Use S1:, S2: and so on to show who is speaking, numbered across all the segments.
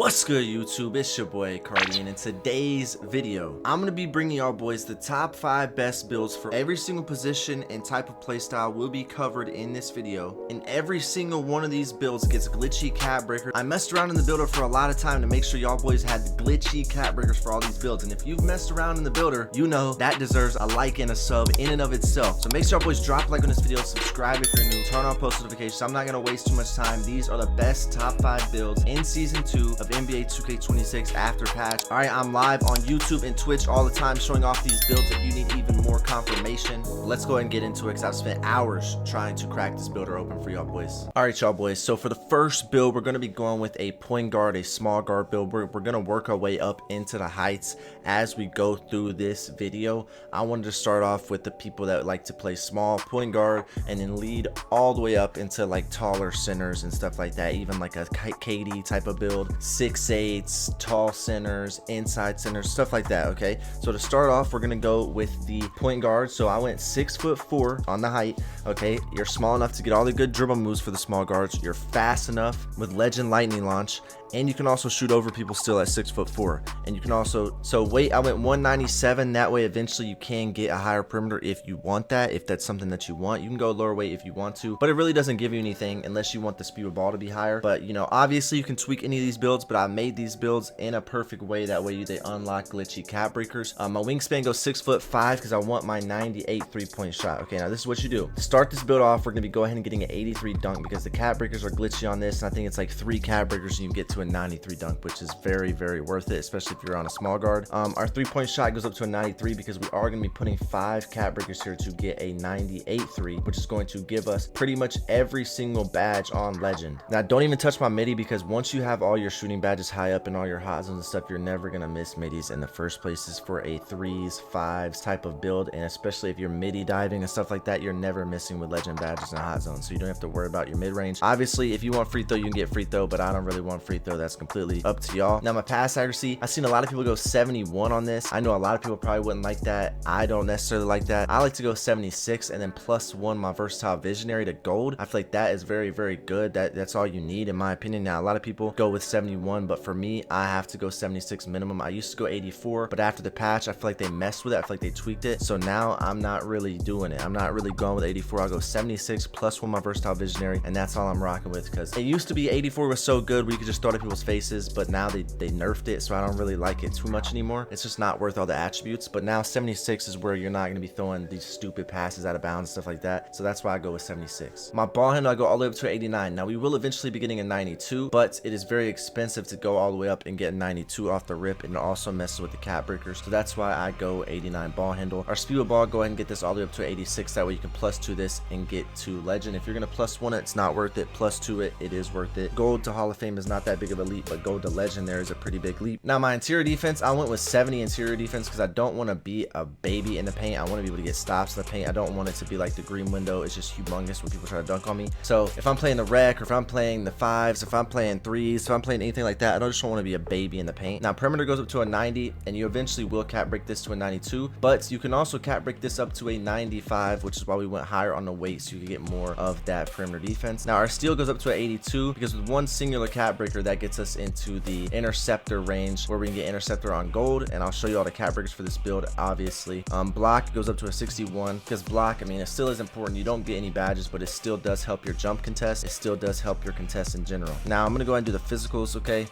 S1: What's good, YouTube? It's your boy AyCartii, and in today's video, I'm going to be bringing y'all boys the top 5 best builds for every single position and type of playstyle will be covered in this video. And every single one of these builds gets glitchy cat breaker. I messed around in the builder for a lot of time to make sure y'all boys had glitchy cat breakers for all these builds. And if you've messed around in the builder, you know that deserves a like and a sub in and of itself. So make sure y'all boys drop a like on this video, subscribe if you're new, turn on post notifications. I'm not going to waste too much time. These are the best top 5 builds in season 2 of NBA 2K26 after patch. Alright, I'm live on YouTube and Twitch all the time showing off these builds if you need even more confirmation. Let's go ahead and get into it because I've spent hours trying to crack this builder open for y'all boys. Alright, y'all boys, so for the first build, we're going to be going with a point guard, a small guard build. We're going to work our way up into the heights as we go through this video. I wanted to start off with the people that like to play small point guard and then lead all the way up into like taller centers and stuff like that, even like a KD type of build, 6'8", tall centers, inside centers, stuff like that. Okay, so to start off, we're gonna go with the point guard. So I went 6'4" on the height. Okay, you're small enough to get all the good dribble moves for the small guards. You're fast enough with legend lightning launch, and you can also shoot over people still at 6'4". And you can also, so weight, I went 197. That way eventually you can get a higher perimeter if you want that, if that's something that you want. You can go lower weight if you want to, but it really doesn't give you anything unless you want the speed of ball to be higher. But you know, obviously you can tweak any of these builds, but I made these builds in a perfect way. That way they unlock glitchy cat breakers. My wingspan goes 6'5" because I want my 98 3-point shot. Okay, now this is what you do. To start this build off, we're gonna be going ahead and getting an 83 dunk because the cat breakers are glitchy on this, and I think it's like 3 cat breakers and you can get to a 93 dunk, which is very, very worth it, especially if you're on a small guard. Our 3-point shot goes up to a 93 because we are going to be putting 5 cat breakers here to get a 98 3, which is going to give us pretty much every single badge on legend. Now don't even touch my midi because once you have all your shooting badges high up and all your hot zones and stuff, you're never going to miss midis in the first place. Is for a 3s 5s type of build, and especially if you're midi diving and stuff like that, you're never missing with legend badges and hot zones, so you don't have to worry about your mid range. Obviously if you want free throw, you can get free throw, but I don't really want free throw. That's completely up to y'all. Now my pass accuracy, I've seen a lot of people go 71 on this. I know a lot of people probably wouldn't like that. I don't necessarily like that. I like to go 76 and then +1 my versatile visionary to gold. I feel like that is very, very good. That's all you need in my opinion. Now a lot of people go with 71, but for me, I have to go 76 minimum. I used to go 84, but after the patch, I feel like they messed with it. I feel like they tweaked it. So now I'm not really doing it. I'm not really going with 84. I'll go 76 +1 my versatile visionary, and that's all I'm rocking with, because it used to be 84 was so good we could just throw it at people's faces, but now they nerfed it, so I don't really like it too much anymore. It's just not worth all the attributes. But now 76 is where you're not going to be throwing these stupid passes out of bounds and stuff like that, so that's why I go with 76. My ball handle, I go all the way up to 89. Now we will eventually be getting a 92, but it is very expensive to go all the way up and get a 92 off the rip, and it also messes with the cat breakers, so that's why I go 89 ball handle. Our speed of ball, go ahead and get this all the way up to 86. That way you can +2 this and get to legend. If you're going to +1 it, it's not worth it. +2 it, it is worth it. Gold to Hall of Fame is not that big of a leap, but gold to legend, there is a pretty big leap. Now my interior defense, I went with 70 interior defense because I don't want to be a baby in the paint. I want to be able to get stops in the paint. I don't want it to be like the green window. It's just humongous when people try to dunk on me. So if I'm playing the rec, or if I'm playing the 5s, if I'm playing 3s, if I'm playing anything like that, I don't just want to be a baby in the paint. Now perimeter goes up to a 90, and you eventually will cat break this to a 92, but you can also cat break this up to a 95, which is why we went higher on the weight, so you can get more of that perimeter defense. Now our steal goes up to an 82 because with one singular cat breaker, that gets us into the interceptor range where we can get interceptor on gold, and I'll show you all the cat breakers for this build. Obviously block goes up to a 61 because block, I mean, it still is important. You don't get any badges, but it still does help your jump contest. It still does help your contest in general. Now I'm gonna go ahead and do the physicals. Okay,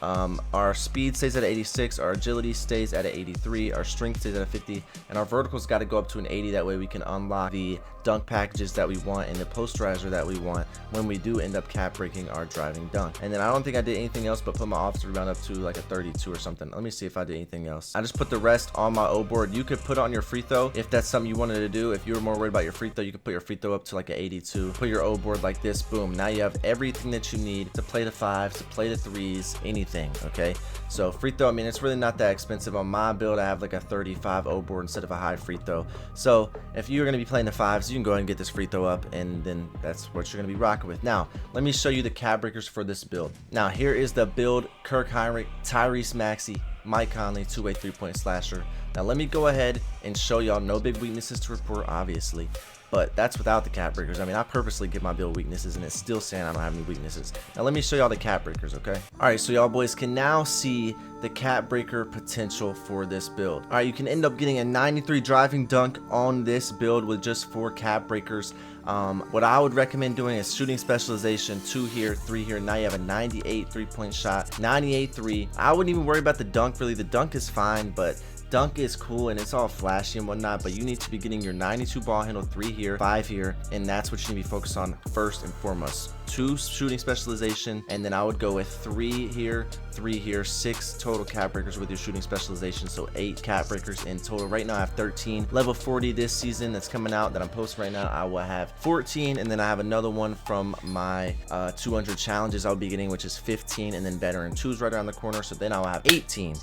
S1: our speed stays at 86, our agility stays at 83, our strength stays at 50, and our verticals got to go up to an 80. That way we can unlock the dunk packages that we want and the posterizer that we want when we do end up cat breaking our driving dunk. And then I don't think I did anything else but put my offensive rebound up to like a 32 or something. Let me see if I did anything else. I just put the rest on my O board. You could put it on your free throw if that's something you wanted to do. If you were more worried about your free throw, you could put your free throw up to like an 82. Put your O board like this. Boom. Now you have everything that you need to play the 5s, to play the 3s, anything. Okay, so free throw, I mean, it's really not that expensive. On my build, I have like a 35 O board instead of a high free throw. So if you're going to be playing the 5s, you can go ahead and get this free throw up, and then that's what you're going to be rocking with. Now let me show you the cat breakers for this build. Now here is the build: Kirk Heinrich, Tyrese Maxey, Mike Conley, 2-way 3-point slasher. Now let me go ahead and show y'all, no big weaknesses to report obviously, but that's without the cap breakers. I mean, I purposely give my build weaknesses, and it's still saying I don't have any weaknesses. Now let me show y'all the cap breakers, okay? All right, so y'all boys can now see the cap breaker potential for this build. All right, you can end up getting a 93 driving dunk on this build with just 4 cap breakers. What I would recommend doing is shooting specialization, 2 here, 3 here. Now you have a 98 3-point shot, 98 3. I wouldn't even worry about the dunk really. The dunk is fine, but dunk is cool and it's all flashy and whatnot, but you need to be getting your 92 ball handle, 3 here, 5 here, and that's what you need to be focused on first and foremost. 2 shooting specialization, and then I would go with 3 here, 3 here, 6 total cap breakers with your shooting specialization, so 8 cap breakers in total. Right now I have 13. Level 40 this season that's coming out that I'm posting right now, I will have 14, and then I have another one from my 200 challenges I'll be getting, which is 15, and then veteran 2's right around the corner, so then I'll have 18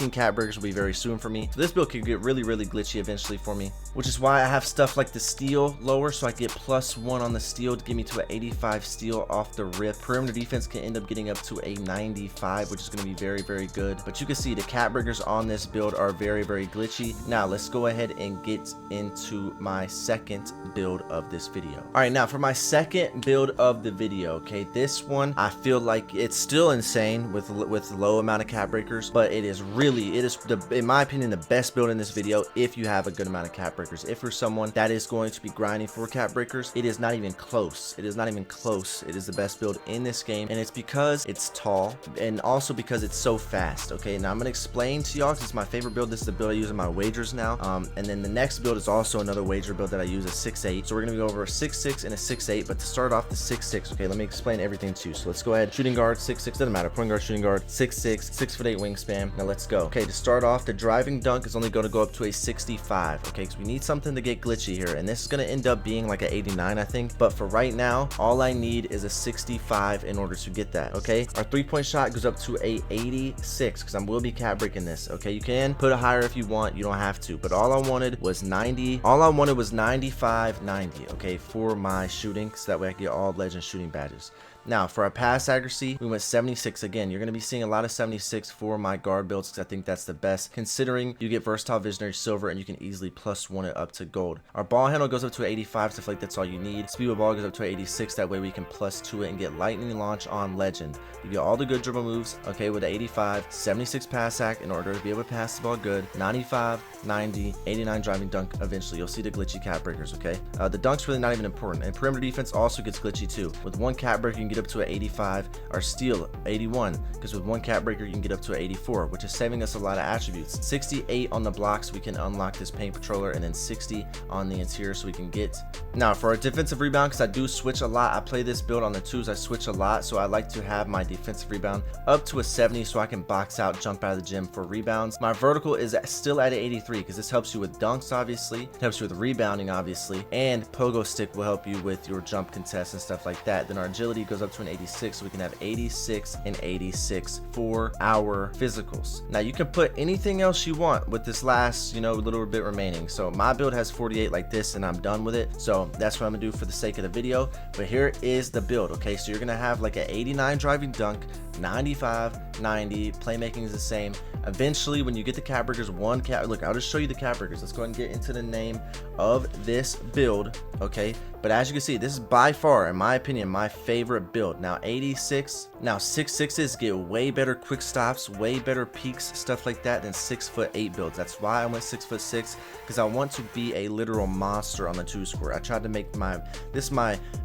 S1: cap breakers will be very soon for me. So this build could get really glitchy eventually for me, which is why I have stuff like the steal lower, so I get +1 on the steal to get me to an 85 steal off the rip. Perimeter defense can end up getting up to a 95, which is going to be very good. But you can see the cap breakers on this build are very glitchy. Now let's go ahead and get into my second build of this video. All right, now for my second build of the video, okay, this one I feel like it's still insane with low amount of cap breakers, but it is in my opinion the best build in this video if you have a good amount of cap breakers. If you're someone that is going to be grinding for cap breakers, it is not even close. It is not even close. It is the best build in this game, and it's because it's tall and also because it's so fast. Okay, now I'm gonna explain to y'all because it's my favorite build. This is the build I use in my wagers now, and then the next build is also another wager build that I use, a 6'8". So we're gonna go over a 6'6" and a 6'8", but to start off the 6'6", okay, let me explain everything to you. So let's go ahead. Shooting guard 6'6", doesn't matter. Point guard, shooting guard 6'6", 6'8" wingspan. Now let's go. Okay, to start off, the driving dunk is only going to go up to a 65. Okay, because we need something to get glitchy here, and this is going to end up being like an 89, I think. But for right now, all I need is a 65 in order to get that. Okay, our 3-point shot goes up to a 86 because I will be cap breaking this. Okay, you can put it higher if you want, you don't have to, but all I wanted was 90. All I wanted was 95 90. Okay, for my shooting, so that way I can get all legend shooting badges. Now for our pass accuracy, we went 76. Again, you're going to be seeing a lot of 76 for my guard builds because I think that's the best, considering you get versatile visionary silver and you can easily +1 it up to gold. Our ball handle goes up to 85, so I feel like that's all you need. Speed of ball goes up to 86, that way we can +2 it and get lightning launch on legend. You get all the good dribble moves, okay, with 85, 76 pass act in order to be able to pass the ball good, 95, 90, 89 driving dunk. Eventually you'll see the glitchy cap breakers. Okay, the dunk's really not even important, and perimeter defense also gets glitchy too. With 1 cap breaker you can get up to an 85, or steal 81, because with 1 cap breaker you can get up to an 84, which is saving us a lot of attributes. 68 on the blocks, we can unlock this paint patroller, and then 60 on the interior, so we can get. Now for our defensive rebound, because I do switch a lot, I play this build on the 2s, I switch a lot, so I like to have my defensive rebound up to a 70 so I can box out, jump out of the gym for rebounds. My vertical is still at an 83 because this helps you with dunks, obviously, it helps you with rebounding, obviously, and pogo stick will help you with your jump contests and stuff like that. Then our agility goes up to an 86, so we can have 86 and 86 for our physicals. Now you can put anything else you want with this last, little bit remaining. So my build has 48 like this, and I'm done with it. So that's what I'm gonna do for the sake of the video. But here is the build. Okay, so you're gonna have like an 89 driving dunk, 95, 90. Playmaking is the same. Eventually, when you get the cap breakers, look, I'll just show you the cap breakers. Let's go ahead and get into the name of this build. Okay, but as you can see, this is by far, in my opinion, my favorite build. Now 86, now 6'6s get way better quick stops, way better peaks, stuff like that, than 6'8" builds. That's why I went 6'6", because I want to be a literal monster on the 2 score. I tried to make my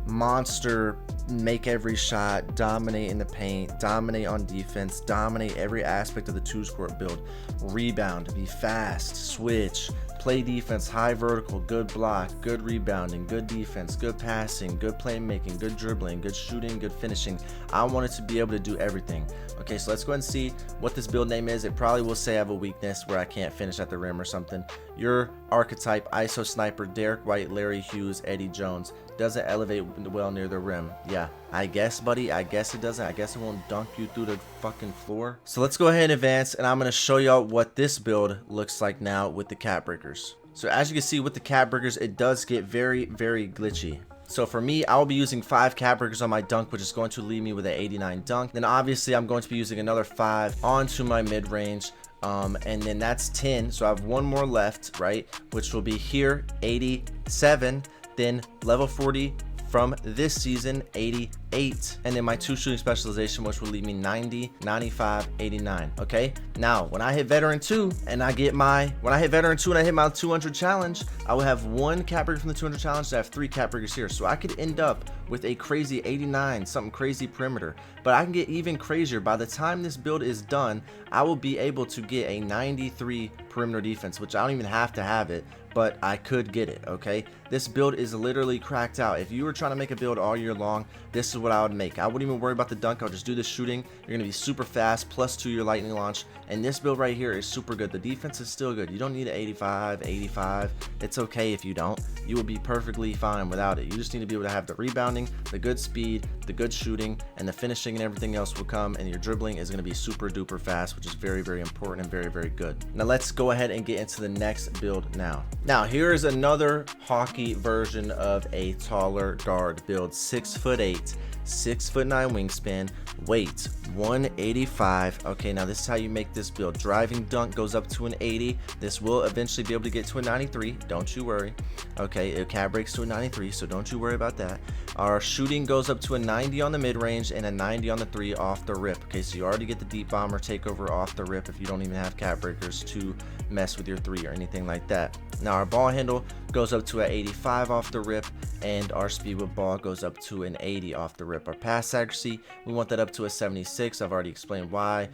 S1: monster, make every shot, dominate in the paint, dominate on defense, dominate every aspect of the 2 score build, rebound, be fast, switch, play defense, high vertical, good block, good rebounding, good defense, good passing, good playmaking, good dribbling, good shooting, good finishing. I wanted to be able to do everything. Okay, so let's go ahead and see what this build name is. It probably will say I have a weakness where I can't finish at the rim or something. Your archetype, ISO sniper, Derek White, Larry Hughes, Eddie Jones. Doesn't elevate well near the rim. Yeah, I guess, buddy. I guess it doesn't. I guess it won't dunk you through the fucking floor. So let's go ahead and advance, and I'm going to show y'all what this build looks like now with the cap breakers. So as you can see with the cap breakers, it does get very glitchy. So for me, I'll be using 5 cap breakers on my dunk, which is going to leave me with an 89 dunk. Then obviously I'm going to be using another 5 onto my mid-range. And then that's 10, so I have 1 more left, right, which will be here, 87. Then level 40 from this season, 88. And then my 2 shooting specialization, which will leave me 90, 95, 89. Okay. Now, when I hit veteran 2 and I hit my 200 challenge, I will have 1 cap breaker from the 200 challenge. I have 3 cap breakers here. So I could end up with a crazy 89, something crazy perimeter. But I can get even crazier. By the time this build is done, I will be able to get a 93 perimeter defense, which I don't even have to have it, but I could get it. Okay, this build is literally cracked out. If you were trying to make a build all year long, this is what I would make. I wouldn't even worry about the dunk. I'll just do the shooting. You're gonna be super fast, +2 your lightning launch, and this build right here is super good. The defense is still good. You don't need an 85, 85. It's okay if you don't. You will be perfectly fine without it. You just need to be able to have the rebounding, the good speed, the good shooting, and the finishing, and everything else will come, and your dribbling is going to be super duper fast, which is very, very important and very, very good. Now let's go ahead and get into the next build now. Now here is another hockey version of a taller guard build. 6'8", 6'9" wingspan, weight 185. Okay, now this is how you make this build. Driving dunk goes up to an 80. This will eventually be able to get to a 93. Don't you worry. Okay, it cap breaks to a 93, so don't you worry about that. Our shooting goes up to a 90 on the mid range and a 90 on the 3 off the rip. Okay, so you already get the deep bomber takeover off the rip if you don't even have cap breakers to mess with your 3 or anything like that. Now our ball handle goes up to an 85 off the rip, and our speed with ball goes up to an 80 off the rip. Our pass accuracy, we want that up to a 76. I've already explained why.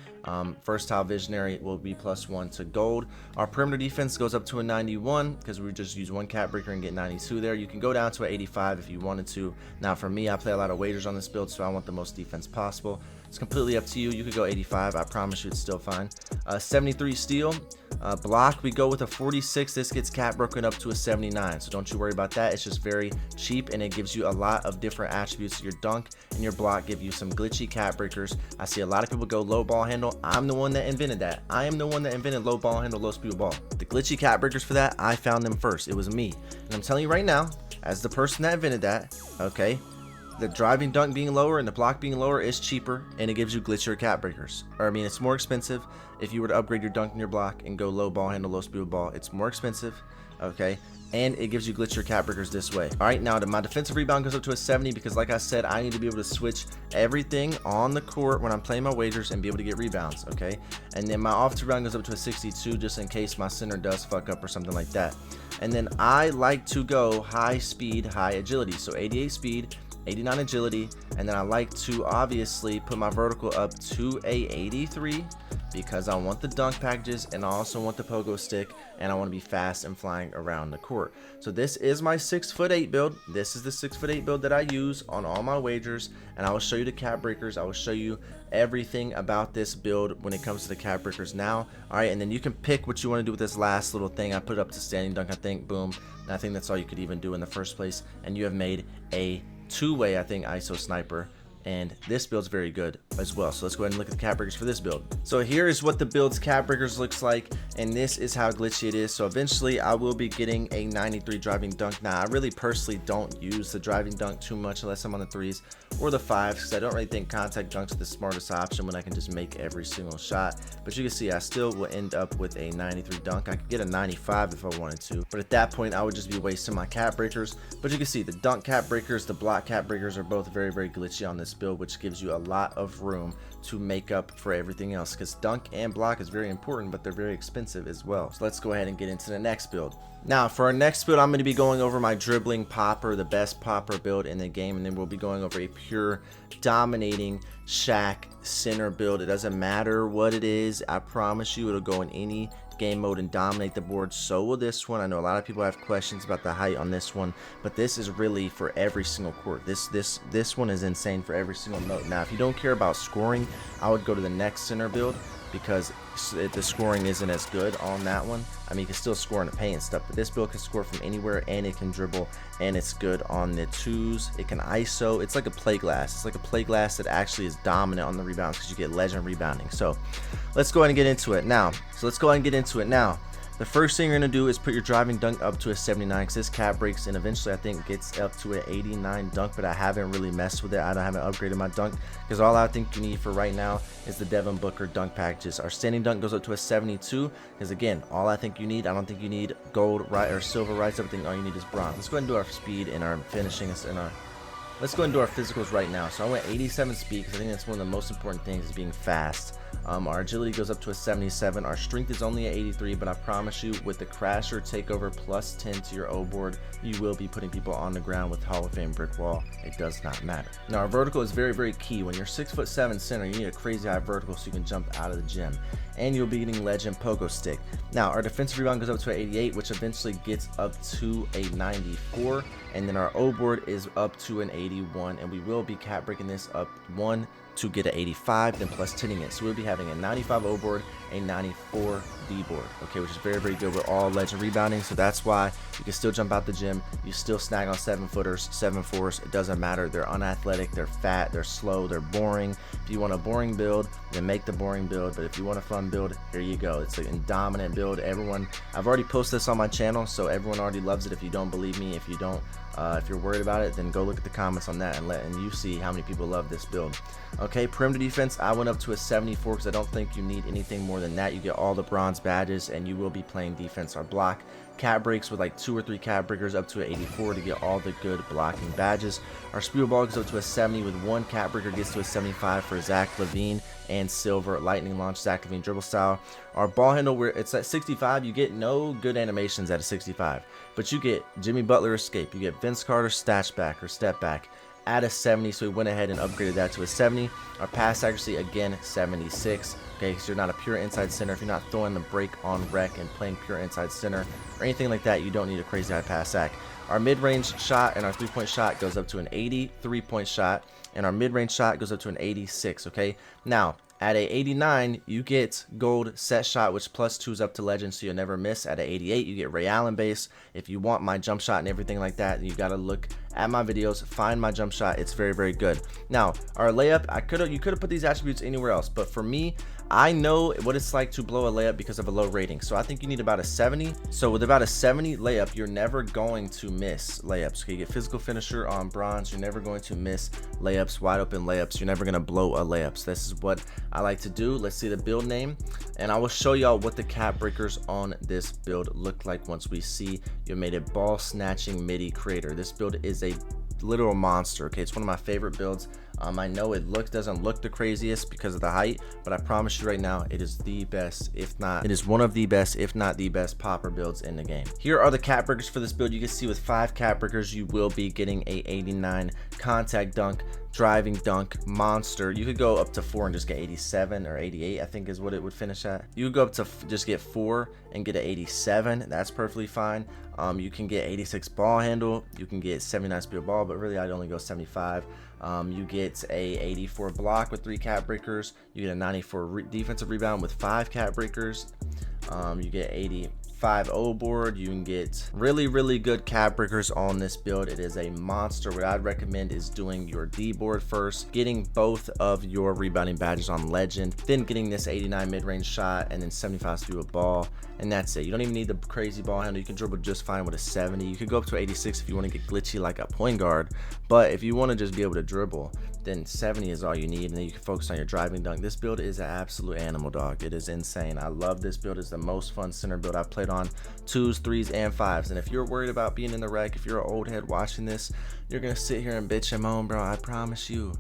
S1: Versatile visionary will be +1 to gold. Our perimeter defense goes up to a 91 because we just use 1 cap breaker and get 92 there. You can go down to an 85 if you wanted to. Now for me, I play a lot of wagers on this build, so I want the most defense possible. It's completely up to you. You could go 85. I promise you it's still fine. 73 steal. Block, we go with a 46. This gets cap broken up to a 79, so don't you worry about that. It's just very cheap, and it gives you a lot of different attributes. Your dunk and your block give you some glitchy cap breakers. I see a lot of people go low ball handle. I'm the one that invented that. I am the one that invented low ball handle, low speed ball. The glitchy cap breakers for that, I found them first. It was me, and I'm telling you right now, as the person that invented that, okay, the driving dunk being lower and the block being lower is cheaper, and it gives you glitchier cap breakers. Or I mean, it's more expensive if you were to upgrade your dunk and your block and go low ball handle, low speed ball. It's more expensive, okay, and it gives you glitchier cap breakers this way. All right, now my defensive rebound goes up to a 70 because, like I said, I need to be able to switch everything on the court when I'm playing my wagers and be able to get rebounds, okay. And then my offensive rebound goes up to a 62 just in case my center does fuck up or something like that. And then I like to go high speed, high agility, so 88 speed, 89 agility, and then I like to obviously put my vertical up to a 83 because I want the dunk packages, and I also want the pogo stick, and I want to be fast and flying around the court. So this is my 6'8" build. This is the 6'8" build that I use on all my wagers, and I will show you the cap breakers. I will show you everything about this build when it comes to the cap breakers now. All right, and then you can pick what you want to do with this last little thing. I put it up to standing dunk, I think. Boom. And I think that's all you could even do in the first place, and you have made a 2-way, I think, ISO sniper, and this build's very good as well. So let's go ahead and look at the cap breakers for this build. So here is what the build's cap breakers looks like, and this is how glitchy it is. So eventually I will be getting a 93 driving dunk. Now I really personally don't use the driving dunk too much unless I'm on the 3s or the 5s, because I don't really think contact dunks are the smartest option when I can just make every single shot. But you can see I still will end up with a 93 dunk. I could get a 95 if I wanted to, but at that point I would just be wasting my cap breakers. But you can see the dunk cap breakers, the block cap breakers are both very, very glitchy on this build, which gives you a lot of room to make up for everything else, because dunk and block is very important, but they're very expensive as well. So let's go ahead and get into the next build. Now for our next build, I'm going to be going over my dribbling popper, the best popper build in the game, and then we'll be going over a pure dominating Shaq center build. It doesn't matter what it is, I promise you it'll go in any game mode and dominate the board. So will this one. I know a lot of people have questions about the height on this one, but this is really for every single court. This one is insane for every single mode. Now if you don't care about scoring, I would go to the next center build, because the scoring isn't as good on that one. I mean, you can still score in the paint and stuff, but this build can score from anywhere, and it can dribble, and it's good on the 2s. It can ISO. It's like a play glass. It's like a play glass that actually is dominant on the rebounds because you get legend rebounding. So let's go ahead and get into it now. The first thing you're gonna do is put your driving dunk up to a 79 because this cap breaks and eventually I think gets up to an 89 dunk, but I haven't really messed with it. I haven't upgraded my dunk because all I think you need for right now is the Devin Booker dunk packages. Our standing dunk goes up to a 72 because again, all I think you need, I don't think you need gold right or silver rights. Everything all you need is bronze. Let's go ahead and do our speed and our finishing and our. Let's go ahead and do our physicals right now. So I went 87 speed because I think that's one of the most important things is being fast. Our agility goes up to a 77. Our strength is only at 83, but I promise you with the crasher takeover plus 10 to your O board, you will be putting people on the ground with Hall of Fame brick wall. It does not matter. Now our vertical is very, very key. When you're 6'7" center, you need a crazy high vertical so you can jump out of the gym. And you'll be getting legend pogo stick. Now our defensive rebound goes up to an 88, which eventually gets up to a 94. And then our O board is up to an 81, and we will be cap breaking this up 1 to get an 85, then plus 10ing it. So we'll be having a 95 O board, a 94 D board, okay, which is very, very good with all legend rebounding. So that's why you can still jump out the gym, you still snag on 7-footers, 7-4s. It doesn't matter. They're unathletic, they're fat, they're slow, they're boring. If you want a boring build, then make the boring build. But if you want a fun build, here you go. It's an dominant build. Everyone, I've already posted this on my channel, so everyone already loves it. If you don't believe me, if you don't, if you're worried about it, then go look at the comments on that and you see how many people love this build. Okay, perimeter defense, I went up to a 74 because I don't think you need anything more than that. You get all the bronze badges and you will be playing defense or block. Cat breaks with like 2 or 3 cat breakers up to an 84 to get all the good blocking badges. Our speed ball goes up to a 70 with 1 cat breaker gets to a 75 for Zach LaVine and silver lightning launch Zach LaVine dribble style. Our ball handle, where it's at 65, you get no good animations at a 65, but you get Jimmy Butler escape, you get Vince Carter stash back or step back at a 70, so we went ahead and upgraded that to a 70. Our pass accuracy again 76. Okay, so you're not a pure inside center. If you're not throwing the break on rec and playing pure inside center or anything like that, you don't need a crazy high pass act. Our mid-range shot and our 3-point shot goes up to an 80 3-point shot, and our mid-range shot goes up to an 86. Okay, now at a 89, you get gold set shot, which plus 2 is up to legend, so you'll never miss. At a 88, you get Ray Allen base. If you want my jump shot and everything like that, you gotta look at my videos, find my jump shot. It's very, very good. Now, our layup, you could have put these attributes anywhere else, but for me, I know what it's like to blow a layup because of a low rating. So I think you need about a 70. So with about a 70 layup, you're never going to miss layups. Okay, you get physical finisher on bronze. You're never going to miss layups, wide open layups. You're never going to blow a layup. So this is what I like to do. Let's see the build name. And I will show y'all what the cap breakers on this build look like once we see you made a ball snatching MIDI creator. This build is a literal monster. Okay, it's one of my favorite builds. I know it doesn't look the craziest because of the height, but I promise you right now, it is the best, if not, it is one of the best, if not the best popper builds in the game. Here are the cap breakers for this build. You can see with 5 cap breakers, you will be getting a 89 contact dunk, driving dunk, monster. You could go up to 4 and just get 87 or 88, I think is what it would finish at. You could go up to just get 4 and get an 87. That's perfectly fine. You can get 86 ball handle. You can get 79 speed ball, but really I'd only go 75. You get a 84 block with 3 cap breakers. You get a 94 defensive rebound with 5 cap breakers. You get 85 O board. You can get really, really good cap breakers on this build. It is a monster. What I'd recommend is doing your D board first, getting both of your rebounding badges on legend, then getting this 89 mid-range shot, and then 75 speed with ball, and that's it. You don't even need the crazy ball handle. You can dribble just fine with a 70. You could go up to 86 if you want to get glitchy like a point guard, but if you want to just be able to dribble, then 70 is all you need, and then you can focus on your driving dunk. This build is an absolute animal, dog. It is insane. I love this build. It's the most fun center build I've played on 2s, 3s, and 5s. And if you're worried about being in the rec, if you're an old head watching this, you're gonna sit here and bitch and moan, bro. I promise you,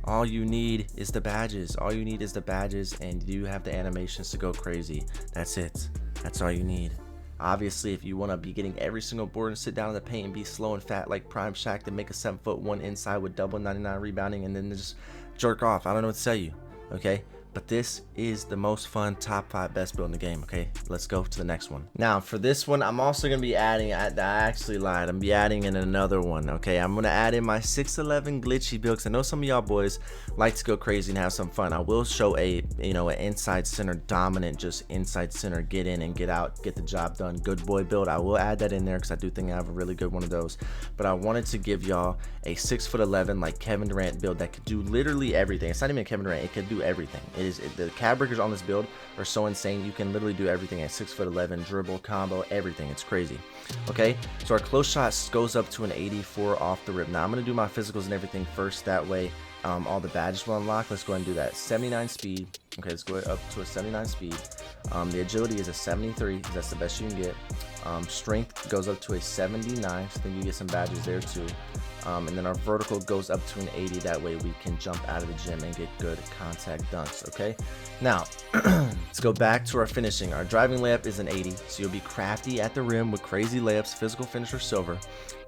S1: all you need is the badges. All you need is the badges, and you have the animations to go crazy. That's it. That's all you need. Obviously, if you want to be getting every single board and sit down in the paint and be slow and fat like Prime Shaq, then make a 7'1" inside with double 99 rebounding and then just jerk off. I don't know what to tell you, okay? But this is the most fun top 5 best build in the game. Okay, let's go to the next one. Now for this one, I'm also gonna be adding, I actually lied, I'm gonna be adding in another one. Okay, I'm gonna add in my 6'11" glitchy build because I know some of y'all boys like to go crazy and have some fun. I will show an inside center dominant, just inside center, get in and get out, get the job done, good boy build. I will add that in there because I do think I have a really good one of those. But I wanted to give y'all a 6'11" like Kevin Durant build that could do literally everything. It's not even Kevin Durant, it could do everything. The cap breakers on this build are so insane. You can literally do everything at 6'11", dribble, combo, everything. It's crazy. Okay, so our close shot goes up to an 84 off the rip. Now I'm gonna do my physicals and everything first. That way, all the badges will unlock. Let's go ahead and do that. 79 speed. Okay, let's go up to a 79 speed. The agility is a 73, because that's the best you can get. Strength goes up to a 79, so then you get some badges there too. And then our vertical goes up to an 80. That way we can jump out of the gym and get good contact dunks. Okay, now let's go back to our finishing. Our driving layup is an 80, so you'll be crafty at the rim with crazy layups, physical finisher silver.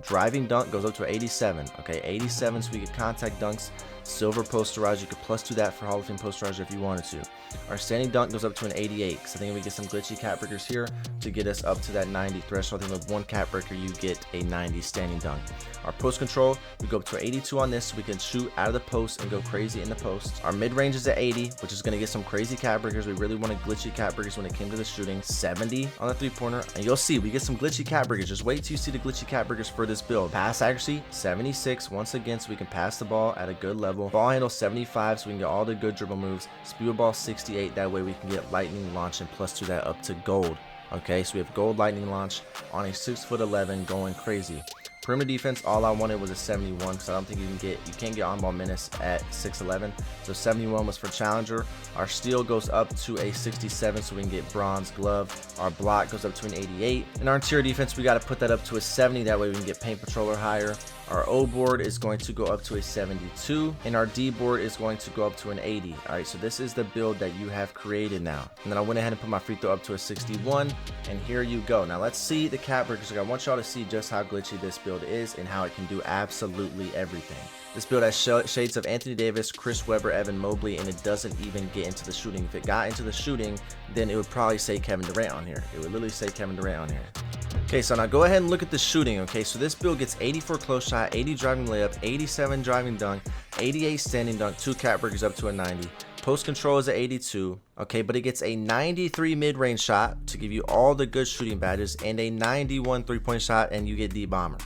S1: Driving dunk goes up to 87. Okay, 87, so we get contact dunks. Silver posterage, you could +2 that for Hall of Fame posterage if you wanted to. Our standing dunk goes up to an 88, so I think we get some glitchy cap breakers here to get us up to that 90 threshold. I think with one cap breaker you get a 90 standing dunk. Our post control, we go up to 82 on this, so we can shoot out of the post and go crazy in the post. Our mid range is at 80, which is going to get some crazy cap breakers. We really wanted glitchy cap breakers when it came to the shooting. 70 on the 3-pointer, and you'll see we get some glitchy cap breakers. Just wait till you see the glitchy cap breakers for this build. Pass accuracy 76 once again, so we can pass the ball at a good level. Ball handle 75, so we can get all the good dribble moves. Speed of ball 68, that way we can get lightning launch and +2 that up to gold. Okay, so we have gold lightning launch on a 6'11", going crazy. Perimeter defense, all I wanted was a 71, because I don't think you can't get on-ball menace at 6'11". So 71 was for challenger. Our steal goes up to a 67, so we can get bronze glove. Our block goes up to an 88. And our interior defense, we got to put that up to a 70. That way we can get paint patroller higher. Our O board is going to go up to a 72, and our D board is going to go up to an 80. All right, so this is the build that you have created now. And then I went ahead and put my free throw up to a 61, and here you go. Now let's see the cap breakers. I want y'all to see just how glitchy this build is and how it can do absolutely everything. This build has shades of Anthony Davis, Chris Webber, Evan Mobley, and it doesn't even get into the shooting. If it got into the shooting, then it would probably say Kevin Durant on here. It would literally say Kevin Durant on here. Okay, so now go ahead and look at the shooting. Okay, so this build gets 84 close shot, 80 driving layup, 87 driving dunk, 88 standing dunk, 2 cap breakers up to a 90. Post control is at 82. Okay, but it gets a 93 mid-range shot to give you all the good shooting badges, and a 91 3-point shot, and you get D bomber.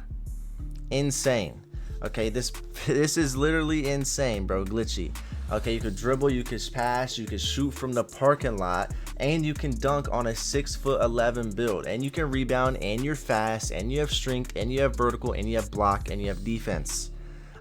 S1: Insane. Okay, this is literally insane, bro. Glitchy. Okay, you could dribble, you could pass, you could shoot from the parking lot, and you can dunk on a 6'11" build, and you can rebound, and you're fast, and you have strength, and you have vertical, and you have block, and you have defense.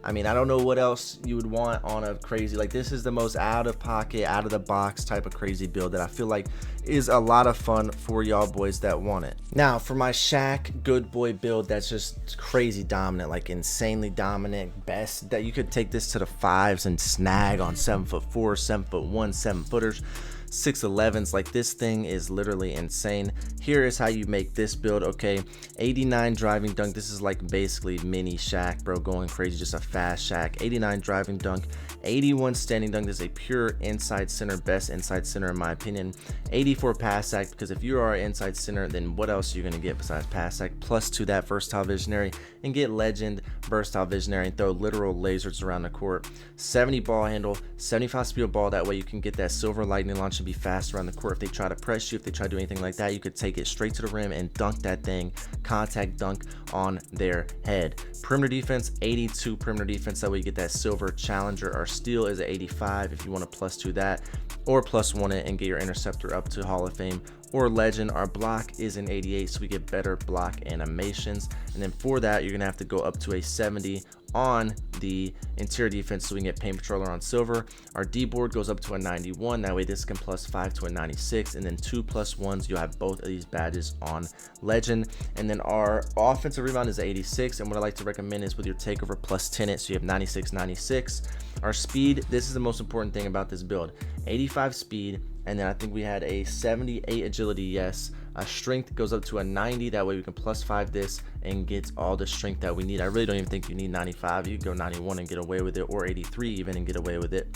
S1: I mean, I don't know what else you would want on a crazy, like, this is the most out of pocket, out of the box type of crazy build that I feel like is a lot of fun for y'all boys that want it. Now for my Shaq good boy build, that's just crazy dominant, like insanely dominant, best that you could take this to the 5s and snag on 7'4", 7'1", 7-footers. 6'11s. Like, this thing is literally insane. Here is how you make this build. Okay, 89 driving dunk. This is like basically mini Shaq, bro, going crazy, just a fast Shaq. 89 driving dunk, 81 standing dunk. This is a pure inside center, best inside center in my opinion. 84 pass act, because if you are an inside center, then what else are you gonna get besides pass act? +2 that versatile visionary, and get legend versatile visionary and throw literal lasers around the court. 70 ball handle, 75 speed of ball. That way you can get that silver lightning launch and be fast around the court. If they try to press you, if they try to do anything like that, you could take it straight to the rim and dunk that thing, contact dunk on their head. Perimeter defense, 82 perimeter defense. That way you get that silver challenger. Our steal is at 85 if you want to +2 that, or +1 it and get your interceptor up to Hall of Fame or legend. Our block is an 88, so we get better block animations. And then for that, you're gonna have to go up to a 70 on the interior defense, so we can get paint patroller on silver. Our D board goes up to a 91. That way this can +5 to a 96, and then 2 +1s. You'll have both of these badges on legend. And then our offensive rebound is 86, and what I like to recommend is with your takeover +10 it, so you have 96, 96. Our speed, this is the most important thing about this build. 85 speed, and then I think we had a 78 agility. Yes, strength goes up to a 90. That way we can +5 this and get all the strength that we need. I really don't even think you need 95. You can go 91 and get away with it, or 83 even and get away with it.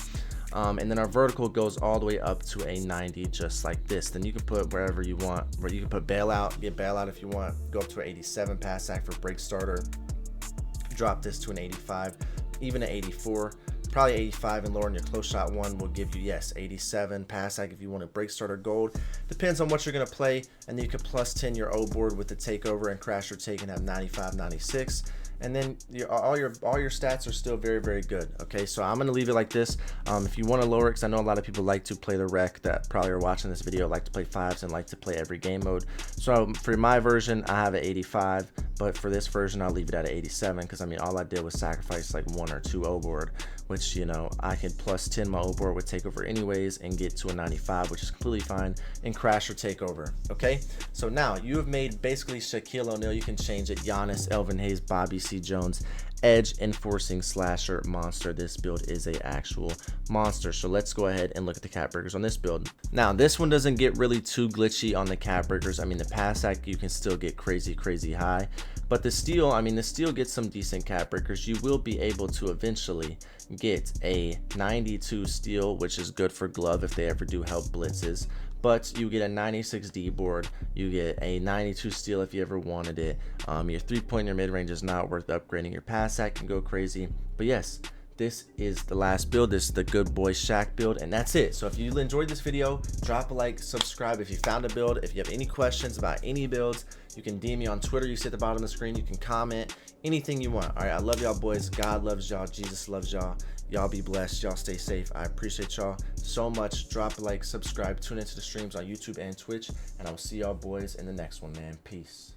S1: And then our vertical goes all the way up to a 90, just like this. Then you can put wherever you want, where you can put bailout, get bailout if you want, go up to an 87 pass act for break starter, drop this to an 85, even an 84. Probably 85 and lower, and your close shot one will give you, yes, 87 pass act if you want a break starter gold. Depends on what you're going to play, and then you can +10 your O board with the takeover and crasher take and have 95, 96. and then all your stats are still very, very good. Okay, so I'm gonna leave it like this. If you want to lower it, because I know a lot of people like to play the rec that probably are watching this video, like to play 5s and like to play every game mode. So for my version, I have an 85, but for this version I'll leave it at an 87, because I mean all I did was sacrifice like 1 or 2 O board, which, you know, I could plus 10 my O board with takeover anyways and get to a 95, which is completely fine, and crash or takeover. Okay, so now you have made basically Shaquille O'Neal. You can change it: Giannis, Elvin Hayes, Bobby C. Jones, edge enforcing slasher monster. This build is a actual monster. So let's go ahead and look at the cap breakers on this build. Now this one doesn't get really too glitchy on the cap breakers. I mean, the pass hack you can still get crazy high, but the steal, I mean, the steal gets some decent cap breakers. You will be able to eventually get a 92 steal, which is good for glove if they ever do help blitzes. But you get a 96 D board, you get a 92 steal if you ever wanted it. Your 3-point, your mid-range is not worth upgrading. Your pass hack can go crazy. But yes, this is the last build. This is the good boy Shaq build, and that's it. So if you enjoyed this video, drop a like, subscribe if you found a build. If you have any questions about any builds, you can DM me on Twitter. You see at the bottom of the screen. You can comment anything you want. All right, I love y'all boys. God loves y'all. Jesus loves y'all. Y'all be blessed. Y'all stay safe. I appreciate y'all so much. Drop a like, subscribe, tune into the streams on YouTube and Twitch, and I will see y'all boys in the next one, man. Peace.